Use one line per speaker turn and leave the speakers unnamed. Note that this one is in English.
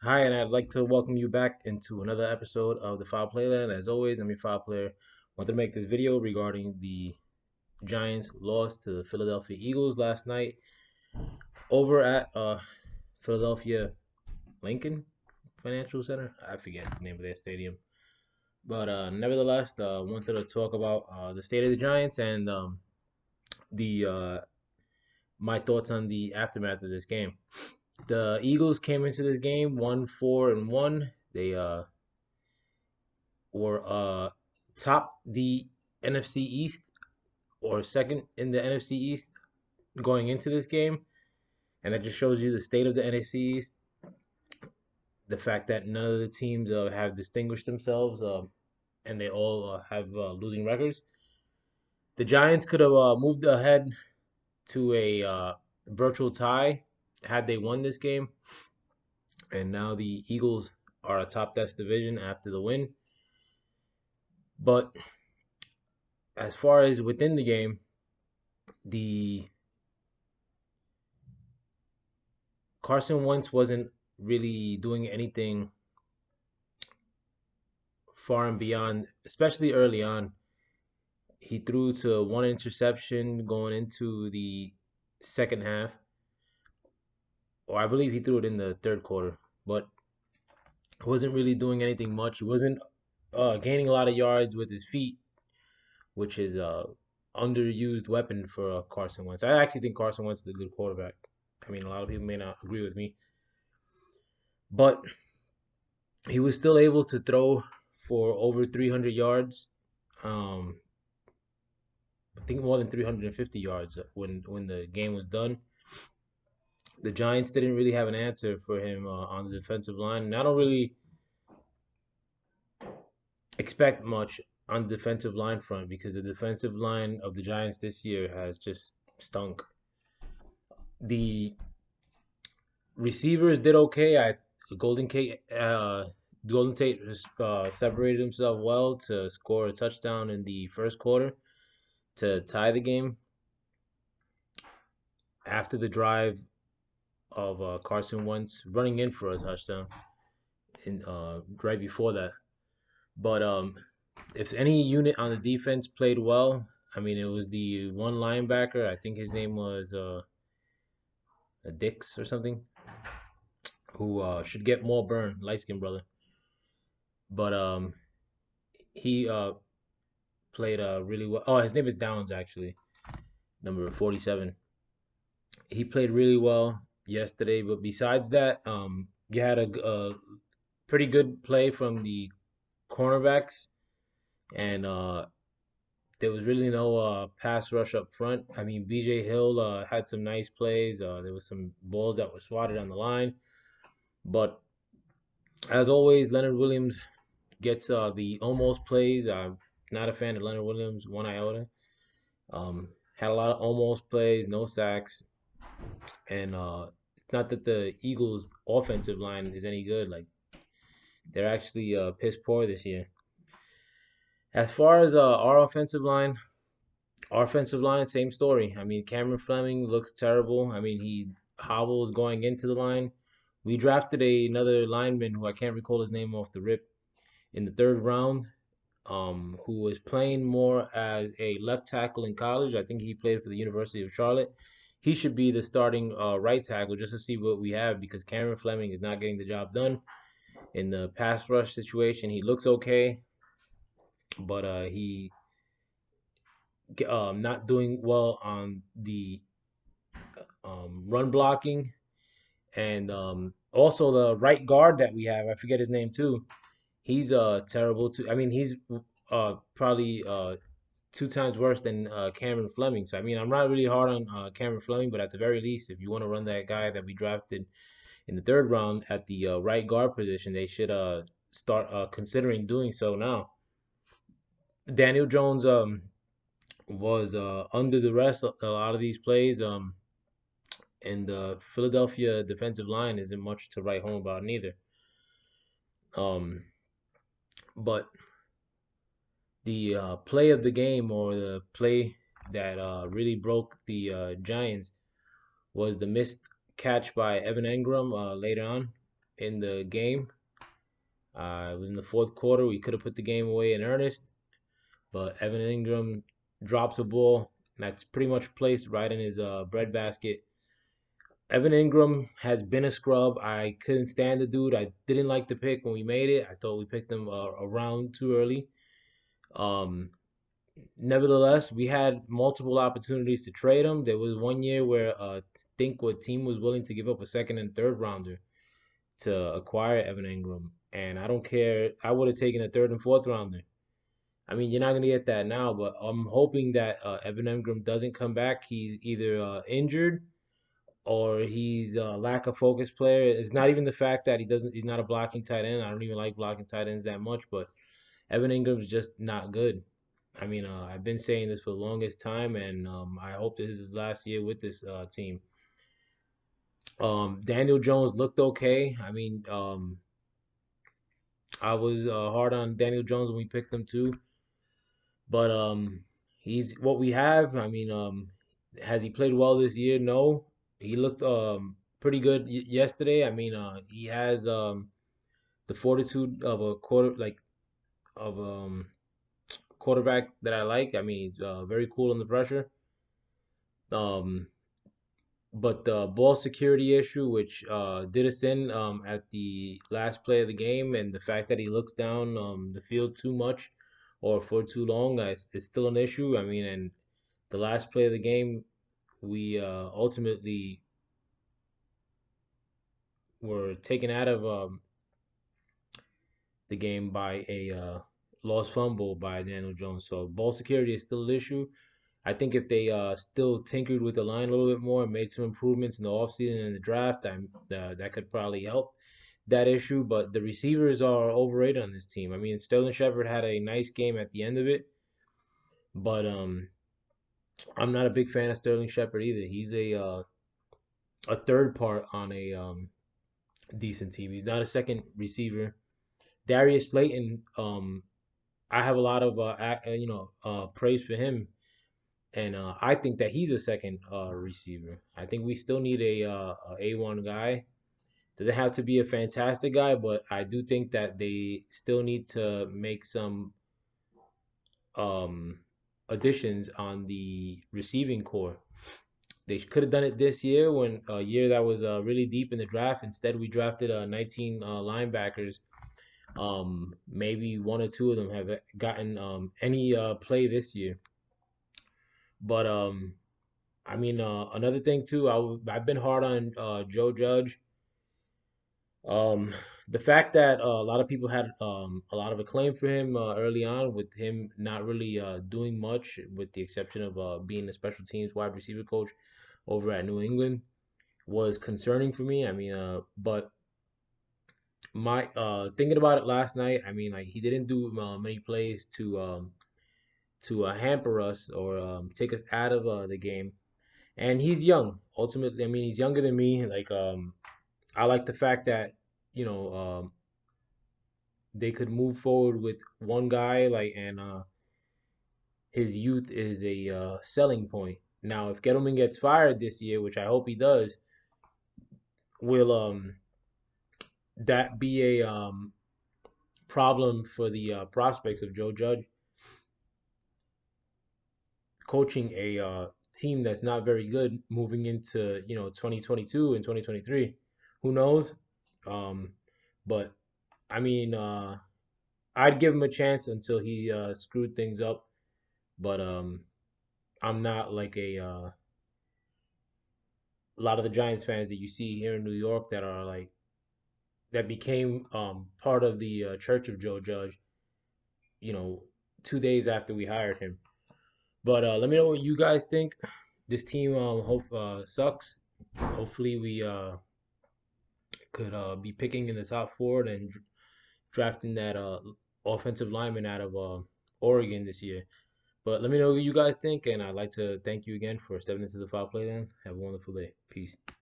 Hi, and I'd like to welcome you back into another episode of the Foul Playland. As always, I'm your Foul Player. Wanted to make this video regarding the Giants' loss to the Philadelphia Eagles last night over at Philadelphia Lincoln Financial Center. I forget the name of their stadium, but nevertheless, wanted to talk about the state of the Giants and the my thoughts on the aftermath of this game. The Eagles came into this game 1-4-1. They or top the NFC East or second in the NFC East going into this game. And that just shows you the state of the NFC East. The fact that none of the teams have distinguished themselves and they all have losing records. The Giants could have moved ahead to a virtual tie had they won this game. And now the Eagles are atop that division after the win. But as far as within the game, the Carson Wentz wasn't really doing anything far and beyond, especially early on. He threw to one interception going into the second half, or I believe he threw it in the third quarter, but wasn't really doing anything much. He wasn't gaining a lot of yards with his feet, which is a underused weapon for Carson Wentz. I actually think Carson Wentz is a good quarterback. I mean, a lot of people may not agree with me, but he was still able to throw for over 300 yards. Um, I think more than 350 yards when the game was done. The Giants didn't really have an answer for him on the defensive line, and I don't really expect much on the defensive line front because the defensive line of the Giants this year has just stunk. The receivers did okay. Golden Tate, Golden Tate separated himself well to score a touchdown in the first quarter to tie the game after the drive of Carson Wentz running in for a touchdown in right before that. But if any unit on the defense played well, I mean it was the one linebacker. I think his name was Dix or something, who should get more burn, light skinned brother. But he played really well. Oh, his name is Downs actually, number 47. He played really well yesterday. But besides that, you had a pretty good play from the cornerbacks, and there was really no pass rush up front. I mean, BJ Hill had some nice plays. There was some balls that were swatted on the line, but as always, Leonard Williams gets the almost plays. I'm not a fan of Leonard Williams, one iota. Had a lot of almost plays, no sacks, and it's not that the Eagles' offensive line is any good. Like they're actually piss poor this year. As far as our offensive line, same story. I mean, Cameron Fleming looks terrible. I mean, he hobbles going into the line. We drafted another lineman who I can't recall his name off the rip in the third round, who was playing more as a left tackle in college. I think he played for the University of Charlotte. He should be the starting right tackle just to see what we have because Cameron Fleming is not getting the job done in the pass rush situation. He looks okay, but he not doing well on the run blocking, and also the right guard that we have. I forget his name too. He's terrible too. I mean, he's probably two times worse than Cameron Fleming. So I mean, I'm not really hard on Cameron Fleming, but at the very least, if you want to run that guy that we drafted in the third round at the right guard position, they should start considering doing so now. Daniel Jones was under the rest a lot of these plays. And the Philadelphia defensive line isn't much to write home about neither. Um, but the play of the game or the play that really broke the Giants was the missed catch by Evan Engram later on. in the game. It was in the fourth quarter. We could have put the game away in earnest, but Evan Ingram drops a ball that's pretty much placed right in his breadbasket. Evan Ingram has been a scrub. I couldn't stand the dude. I didn't like the pick when we made it. I thought we picked him around too early. Um, Nevertheless, we had multiple opportunities to trade him. There was one year where I think what team was willing to give up a second and third rounder to acquire Evan Ingram, and I don't care. I would have taken a third and fourth rounder. I mean, you're not gonna get that now, but I'm hoping that Evan Ingram doesn't come back. He's either injured or he's a lack of focus player. It's not even the fact that he's not a blocking tight end. I don't even like blocking tight ends that much, but Evan Ingram's just not good. I mean, I've been saying this for the longest time, and I hope this is his last year with this team. Daniel Jones looked okay. I mean, I was hard on Daniel Jones when we picked him too, but he's what we have. I mean, has he played well this year? No, he looked pretty good yesterday. I mean, he has the fortitude of a of quarterback that I like. I mean, he's very cool under pressure. Um, but the ball security issue, which did us in at the last play of the game, and the fact that he looks down the field too much or for too long, is still an issue. I mean, and the last play of the game, we ultimately were taken out of the game by a lost fumble by Daniel Jones. So ball security is still an issue. I think if they still tinkered with the line a little bit more and made some improvements in the offseason and the draft, that could probably help that issue. But the receivers are overrated on this team. I mean, Sterling Shepard had a nice game at the end of it, but I'm not a big fan of Sterling Shepard either. He's a third part on a decent team. He's not a second receiver. Darius Slayton, I have a lot of praise for him. And I think that he's a second receiver. I think we still need a A1 guy. Doesn't have to be a fantastic guy, but I do think that they still need to make some um, additions on the receiving core. They could have done it this year when a year that was really deep in the draft. Instead, we drafted 19 linebackers. Maybe one or two of them have gotten any play this year. But I mean, another thing too, I've been hard on Joe Judge. Um, the fact that a lot of people had a lot of acclaim for him early on, with him not really doing much, with the exception of being a special teams wide receiver coach over at New England, was concerning for me. I mean, but my thinking about it last night, I mean, like he didn't do many plays to hamper us or take us out of the game. And he's young. Ultimately, I mean, he's younger than me. Like, I like the fact that you know they could move forward with one guy, like, and his youth is a selling point. Now, if Gettleman gets fired this year, which I hope he does, will that be a problem for the prospects of Joe Judge coaching a team that's not very good moving into 2022 and 2023? Who knows? Um, but I mean, I'd give him a chance until he screwed things up. But I'm not like a lot of the Giants fans that you see here in New York that are like that became part of the Church of Joe Judge. You know, 2 days after we hired him. But let me know what you guys think. This team hope sucks. Hopefully we could be picking in the top four and drafting that offensive lineman out of Oregon this year. But let me know what you guys think, and I'd like to thank you again for stepping into the foul play. Then have a wonderful day. Peace.